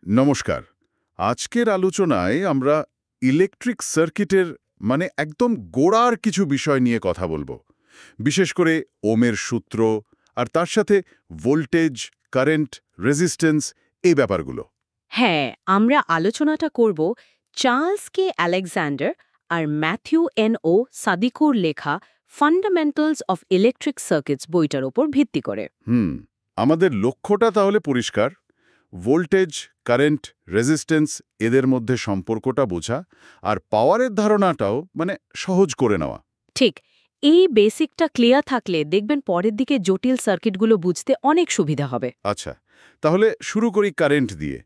নমস্কার। আজকের আলোচনায় আমরা ইলেকট্রিক সার্কিটের একদম গোড়ার কিছু বিষয় নিয়ে কথা বলবো। বিশেষ করে ওমের সূত্র আর তার সাথে ভোল্টেজ, কারেন্ট, রেজিস্ট্যান্স এই ব্যাপারগুলো। হ্যাঁ, আমরা আলোচনাটা করব চার্লস কে আলেকজান্ডার আর ম্যাথিউ এন ও সাদিকুর লেখা ফান্ডামেন্টালস অফ ইলেকট্রিক সার্কিটস বইটার ওপর ভিত্তি করে। আমাদের লক্ষ্যটা তাহলে পরিষ্কার। ভোল্টেজ, কারেন্ট, রেজিস্ট্যান্স এদের মধ্যে সম্পর্কটা বোঝা আর পাওয়ারের ধারণাটাও সহজ করে নেওয়া। ঠিক, এই বেসিকটা ক্লিয়ার থাকলে দেখবেন পরের দিকে জটিল সার্কিটগুলো বুঝতে অনেক সুবিধা হবে। আচ্ছা, তাহলে শুরু করি কারেন্ট দিয়ে।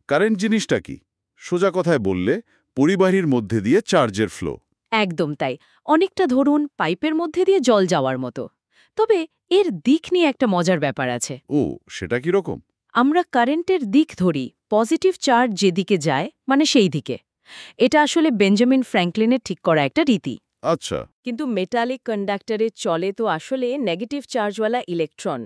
কারেন্ট জিনিসটা কি? সোজা কথায় বললে পরিবাহীর মধ্যে দিয়ে চার্জের ফ্লো। একদম তাই, অনেকটা ধরুন পাইপের মধ্যে দিয়ে জল যাওয়ার মতো। তবে এর দিক নিয়ে একটা মজার ব্যাপার আছে। ও, সেটা কি রকম? আমরা কারেন্টের দিক ধরি, পজিটিভ চার্জ যেদিকে যায় সেই দিকে। এটা আসলে বেঞ্জামিন ফ্র্যাঙ্কলিনের ঠিক করা একটা রীতি। আচ্ছা। কিন্তু মেটালিক কন্ডাক্টরে চলে তো আসলে নেগেটিভ চার্জওয়ালা ইলেকট্রন।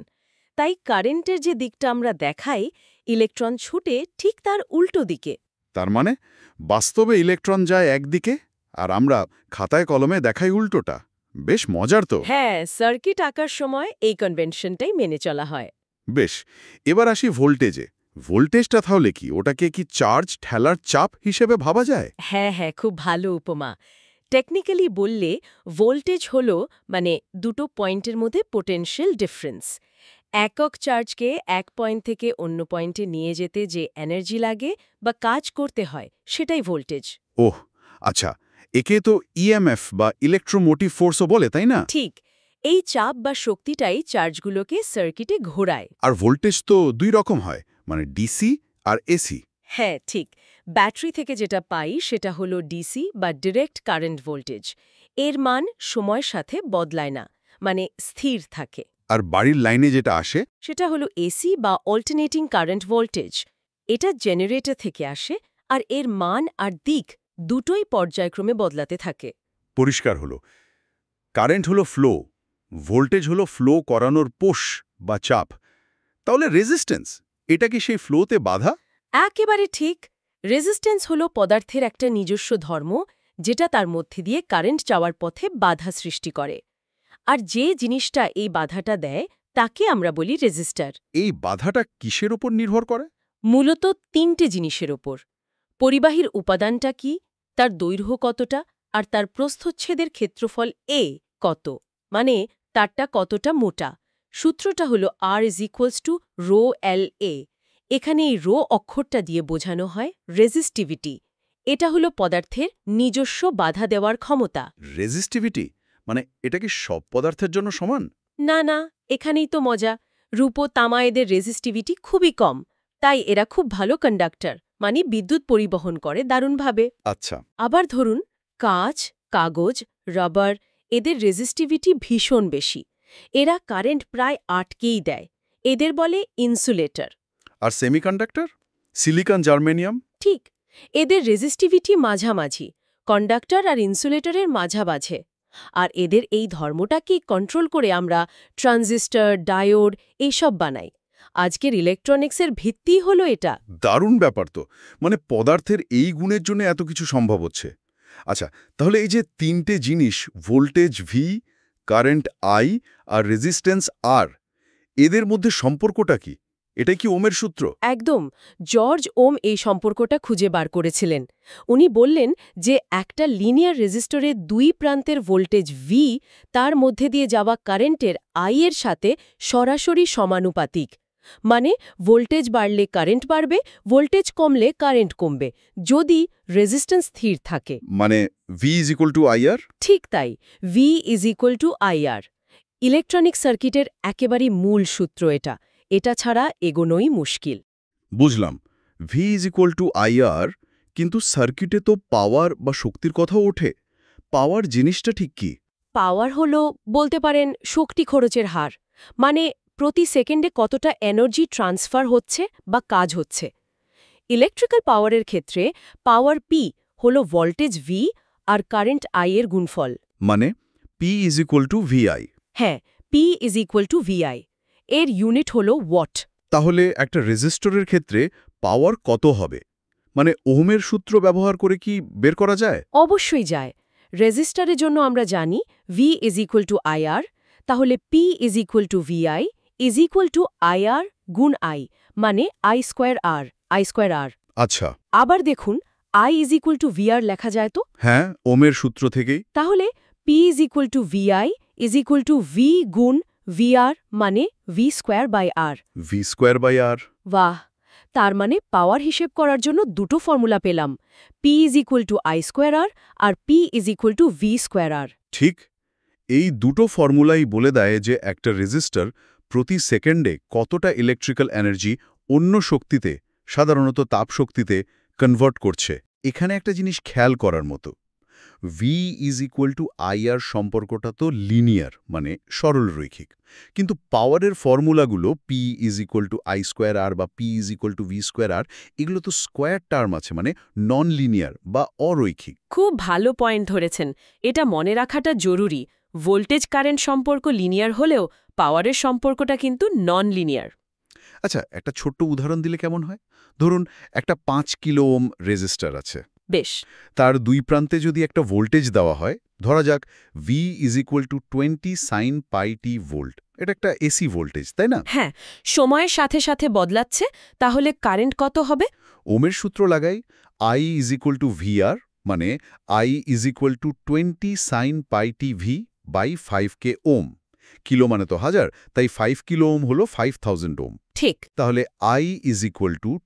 তাই কারেন্টের যে দিকটা আমরা দেখাই, ইলেকট্রন ছুটে ঠিক তার উল্টো দিকে। তার মানে বাস্তবে ইলেকট্রন যায় একদিকে আর আমরা খাতায় কলমে দেখাই উল্টোটা। বেশ মজার তো। হ্যাঁ, সার্কিট আঁকার সময় এই কনভেনশনটাই মেনে চলা হয়। বেশ, এবার আসি ভোল্টেজে। ভোল্টেজটা তাহলে কি? ওটাকে কি চার্জ ঠেলার চাপ হিসেবে ভাবা যায়? হ্যাঁ, খুব ভালো উপমা। টেকনিক্যালি বললে ভোল্টেজ হল দুটো পয়েন্টের মধ্যে পোটেনশিয়াল ডিফারেন্স। একক চার্জকে এক পয়েন্ট থেকে অন্য পয়েন্টে নিয়ে যেতে যে এনার্জি লাগে বা কাজ করতে হয়, সেটাই ভোল্টেজ। ওহ, আচ্ছা। একে তো ইএমএফ বা ইলেকট্রোমোটিভ ফোর্সও বলে, তাই না? ঠিক, এই চাপ বা শক্তিটাই চার্জগুলোকে সার্কিটে ঘোরায়। আর ভোল্টেজ তো দুই রকম হয়, ডিসি আর এসি। হ্যাঁ, ঠিক। ব্যাটারি থেকে যেটা পাই সেটা হলো ডিসি বা ডিরেক্ট কারেন্ট ভোল্টেজ। এর মান সময়ের সাথে বদলায় না, স্থির থাকে। আর বাড়ির লাইনে যেটা আসে সেটা হলো এসি বা অল্টারনেটিং কারেন্ট ভোল্টেজ। এটা জেনারেটর থেকে আসে আর এর মান আর দিক দুটোই পর্যায়ক্রমে বদলাতে থাকে। পরিষ্কার হলো। কারেন্ট হলো ফ্লো, ভোল্টেজ হলো ফ্লো করানোর পোষ বা চাপ। তাহলে রেজিস্ট্যান্স, এটা কি সেই ফ্লোতে বাধা? একেবারে ঠিক। রেজিস্ট্যান্স হলো পদার্থের একটা নিজস্ব ধর্ম, যেটা তার মধ্যে দিয়ে কারেন্ট যাওয়ার পথে বাধা সৃষ্টি করে। আর যে জিনিসটা এই বাধাটা দেয় তাকে আমরা বলি রেজিস্টার। এই বাধাটা কিসের ওপর নির্ভর করে? মূলত তিনটে জিনিসের ওপর: পরিবাহীর উপাদানটা কি, তার দৈর্ঘ্য কতটা, আর তার প্রস্থচ্ছেদের ক্ষেত্রফল এ কত, তারটা কতটা মোটা। সূত্রটা হলো R=ρLA। এখানে এই রো অক্ষরটা দিয়ে বোঝানো হয় রেজিস্টিভিটি। এটা হলো পদার্থের নিজস্ব বাধা দেওয়ার ক্ষমতা। রেজিস্টিভিটি এটা কি সব পদার্থের জন্য সমান? না, এখানেই তো মজা। রূপ ও তামা এদের রেজিস্টিভিটি খুবই কম, তাই এরা খুব ভালো কন্ডাক্টর, বিদ্যুৎ পরিবহন করে দারুণভাবে। আচ্ছা। আবার ধরুন কাঁচ, কাগজ, রাবার, এদের রেজিস্টিভিটি ভীষণ বেশি। এরা কারেন্ট প্রায় আটকেই দেয়। এদের বলে ইনসুলেটর। আর সেমিকন্ডাক্টর, সিলিকন, জার্মেনিয়াম? ঠিক, এদের রেজিস্টিভিটি মাঝামাঝি, কন্ডাক্টর আর ইনসুলেটরের মাঝামাঝে। আর এদের এই ধর্মটাকে কন্ট্রোল করে আমরা ট্রানজিস্টর, ডায়োড এইসব বানাই। আজকের ইলেকট্রনিক্সের ভিত্তি হলো এটা। দারুণ ব্যাপার তো। পদার্থের এই গুণের জন্য এত কিছু সম্ভব হচ্ছে। আচ্ছা, তাহলে এই যে তিনটে জিনিস, ভোল্টেজ ভি, কারেন্ট আই আর রেজিস্ট্যান্স আর, এদের মধ্যে সম্পর্কটা কি? এটা কি ওমের সূত্র? একদম। জর্জ ওম এই সম্পর্কটা খুঁজে বার করেছিলেন। উনি বললেন যে একটা লিনিয়ার রেজিস্টরের দুই প্রান্তের ভোল্টেজ ভি তার মধ্যে দিয়ে যাওয়া কারেন্টের আই এর সাথে সরাসরি সমানুপাতিক। ভোল্টেজ বাড়লে কারেন্ট বাড়বে, ভোল্টেজ কমলে কারেন্ট কমবে, যদি রেজিস্ট্যান্স স্থির থাকে। V=IR? ঠিক তাই, V=IR। ইলেকট্রনিক সার্কিটের একেবারে মূল সূত্র এটা। এটা ছাড়া এগোনোই মুশকিল। বুঝলাম, V=IR, কিন্তু সার্কিটে তো পাওয়ার বা শক্তির কথাও ওঠে। পাওয়ার জিনিসটা ঠিক কি? পাওয়ার হলো বলতে পারেন শক্তি খরচের হার, প্রতি সেকেন্ডে কতটা এনার্জি ট্রান্সফার হচ্ছে বা কাজ হচ্ছে। ইলেকট্রিক্যাল পাওয়ারের ক্ষেত্রে পাওয়ার পি হলো ভোল্টেজ ভি আর কারেন্ট আই এর গুণফল। P=VI? হ্যাঁ, P=VI। এর ইউনিট হলো ওয়াট। তাহলে একটা রেজিস্টরের ক্ষেত্রে পাওয়ার কত হবে মানে ওহমের সূত্র ব্যবহার করে কি বের করা যায়? অবশ্যই যায়। রেজিস্টারের জন্য আমরা জানি V = IR, তাহলে P = VI IR গুণ I, মানে I²R। আচ্ছা, আবার দেখুন I VR লেখা যায় তো? হ্যাঁ, ওহমের সূত্র থেকেই। তাহলে P VI V গুণ VR, মানে V²/R। V²/R। বাহ! তার মানে পাওয়ার হিসেব করার জন্য দুটো ফর্মুলা পেলাম, P I²R আর P V²R। ঠিক, এই দুটো ফর্মুলাই বলে দেয় যে একটা রেজিস্টার প্রতি সেকেন্ডে কতটা ইলেকট্রিক্যাল এনার্জি অন্য শক্তিতে, সাধারণত তাপ শক্তিতে কনভার্ট করছে। এখানে একটা জিনিস খেয়াল করার মতো, V IR সম্পর্কটা তো লিনিয়ার, মানে সরলরৈখিক, কিন্তু পাওয়ারের ফর্মুলাগুলো P I²R বা P V²R, এগুলো তো স্কোয়ার টার্ম আছে, মানে নন লিনিয়ার বা অরৈখিক। খুব ভালো পয়েন্ট ধরেছেন। এটা মনে রাখাটা জরুরি। ভোল্টেজ কারেন্ট সম্পর্ক লিনিয়ার হলেও পাওয়ারের সম্পর্কটা কিন্তু নন লিনিয়ার। আচ্ছা, একটা ছোট্ট উদাহরণ দিলে কেমন হয়? ধরুন একটা 5 কিলো ওম রেজিস্টার আছে। বেশ। তার দুই প্রান্তে যদি একটা ভোল্টেজ দেওয়া হয়, ধরা যাক V = 20 sin πt ভোল্ট। এটা একটা এসি ভোল্টেজ, তাই না? হ্যাঁ, সময়ের সাথে সাথে বদলাচ্ছে, তাহলে কারেন্ট কত হবে? ওমের সূত্র লাগাই, I VR, মানে I 20 sin πt V by 5K ohm. Kilo মানে তো হাজার, তাই 5 কিলো ওম হলো 5000 ওম। ঠিক। তাহলে I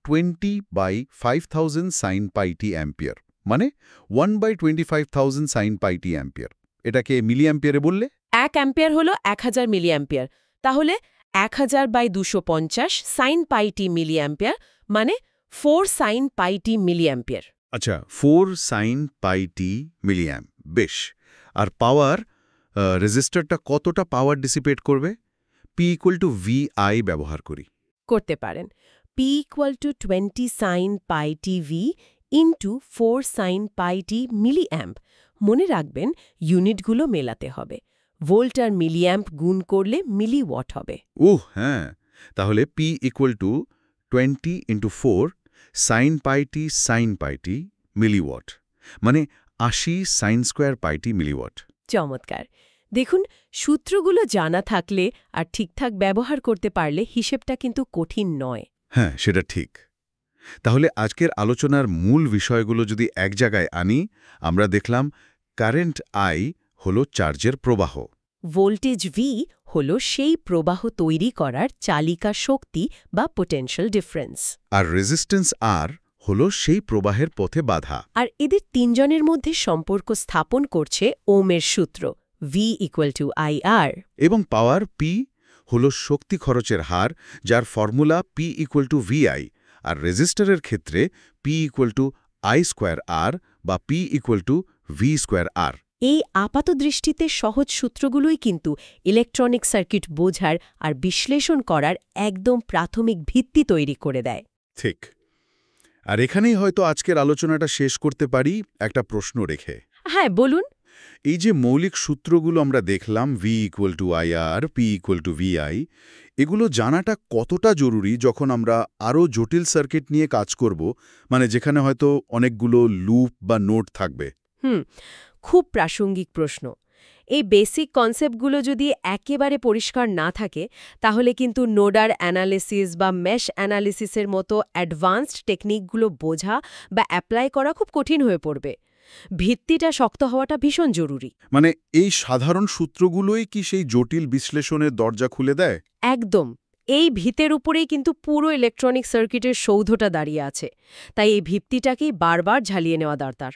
20 by 5000 sin πt ampere, মানে 1/25,000 sin πt অ্যাম্পিয়ার। এটাকে মিলি অ্যাম্পিয়ারে বললে 1 অ্যাম্পিয়ার হলো 1000 মিলি অ্যাম্পিয়ার। তাহলে 1000/250 sin πt মিলি অ্যাম্পিয়ার, মানে 4 sin πt মিলি অ্যাম্পিয়ার। আচ্ছা, 4 sin πt মিলিঅ্যাম্প। বেশ। আর পাওয়ার, রেজিস্টারটা কতটা পাওয়ার ডিসিপেট করবে? P = VI ব্যবহার করি। করতে পারেন। P = 20 sin πt V into 4 sin πt মিলি অ্যাম্প। মনে রাখবেন ইউনিটগুলো মেলাতে হবে। ভোল্ট আর মিলি অ্যাম্প গুণ করলে মিলি ওয়াট হবে। হ্যাঁ, তাহলে P = 20 × 4 sin πt মিলিওয়াট, মানে 80 sin² πt মিলিওয়াট। চমৎকার। দেখুন, সূত্রগুলো জানা থাকলে আর ঠিকঠাক ব্যবহার করতে পারলে হিসেবটা কিন্তু কঠিন নয়। হ্যাঁ, সেটা ঠিক। তাহলে আজকের আলোচনার মূল বিষয়গুলো যদি এক জায়গায় আনি, আমরা দেখলাম কারেন্ট I হলো চার্জের প্রবাহ, ভোল্টেজ V হল সেই প্রবাহ তৈরি করার চালিকা শক্তি বা পোটেনশিয়াল ডিফারেন্স, আর রেজিস্ট্যান্স R হলো সেই প্রবাহের পথে বাধা। আর এদের তিনজনের মধ্যে সম্পর্ক স্থাপন করছে ওমের সূত্র V = IR। এবং পাওয়ার P হলো শক্তি খরচের হার, যার ফর্মুলা P = VI, আর রেজিস্টারের ক্ষেত্রে P = I²R বা P = V²R। এই আপাতদৃষ্টিতে সহজ সূত্রগুলোই কিন্তু ইলেকট্রনিক সার্কিট বোঝার আর বিশ্লেষণ করার একদম প্রাথমিক ভিত্তি তৈরি করে দেয়। ঠিক। আর এখানেই হয়তো আজকের আলোচনাটা শেষ করতে পারি একটা প্রশ্ন রেখে। হ্যাঁ, বলুন। এই যে মৌলিক সূত্রগুলো আমরা দেখলাম, V = IR, P = VI, এগুলো জানাটা কতটা জরুরি যখন আমরা আরও জটিল সার্কিট নিয়ে কাজ করব, মানে যেখানে হয়তো অনেকগুলো লুপ বা নোড থাকবে? খুব প্রাসঙ্গিক প্রশ্ন। এই বেসিক কনসেপ্টগুলো যদি একেবারে পরিষ্কার না থাকে, তাহলে কিন্তু নোডার অ্যানালিসিস বা মেশ অ্যানালিসিসের মতো অ্যাডভান্সড টেকনিকগুলো বোঝা বা অ্যাপ্লাই করা খুব কঠিন হয়ে পড়বে। ভিত্তিটা শক্ত হওয়াটা ভীষণ জরুরি। মানে এই সাধারণ সূত্রগুলোই কি সেই জটিল বিশ্লেষণের দরজা খুলে দেয়? একদম। এই ভিতের উপরেই কিন্তু পুরো ইলেকট্রনিক সার্কিটের সৌধটা দাঁড়িয়ে আছে। তাই এই ভিত্তিটাকেই বারবার ঝালিয়ে নেওয়া দরকার।